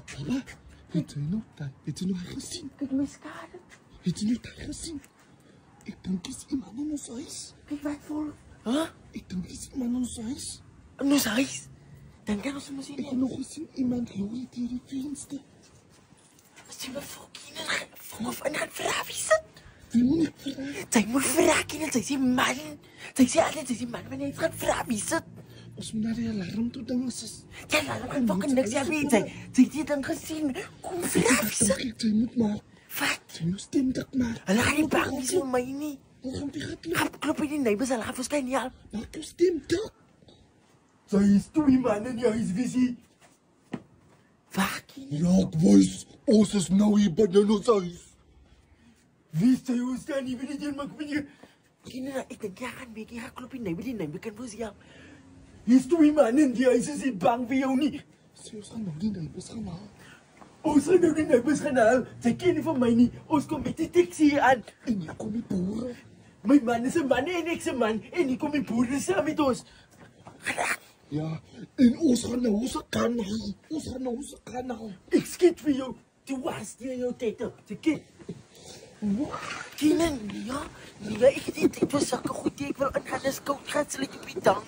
Papa, het jy nou gesien? Kyk my skade. Het jy nou gesien? Ek dink dis iemand in ons huis. Kyk wat vol. Ek dink dis iemand in ons huis. In ons huis? Dan kan ons mos Ek het nog gesien iemand loop deur die venster. Sy wil vir kinders of en gaan vra wie sit. Wie moet ek vra? Sy moet vra kinders, sy sê man. Sy sê altyd sy sê man wanneer jy gaan vra wie sit. Ons moet na die alarm toe ding is. Ja, laat hom fucking niks ja weet sy. Sy het dit dan gesien. Kom vra wie sit. Jy moet maar. Wat? Jy moet stem dat maar. Hulle gaan nie bang wees vir my nie. Ons gaan die Klop in die neighbors, hulle gaan verskyn nie al. Maak jou stem dat. Sy is twee manne in die huis visie. Wat? Raak wys, ons is nou hier binne ons huis. Wie sê ons kan nie weet jy maar kom hier. Kinders, ek dink jy gaan bietjie gaan klop in die neighbor kan vir jou. Hier's twee manne in die huis, is nie bang vir jou nie. Sê ons gaan nou die neighbors gaan haal. Ons gaan nou die neighbors gaan haal. Sy ken nie van my nie. Ons kom met die taxi hier aan. En jy kom die boere. My man is 'n man en ek se man en hier kom die boere saam met ons. Ja, en ons gaan nou ons kan haal. Ons gaan nou ons kan haal. Ek skiet vir jou. Jy was nie jou tete. Jy ken. Kinen, ja. Nee, ek het dit was sulke goed ek wil ingaan. Dis koud gaan sal ek op die dang.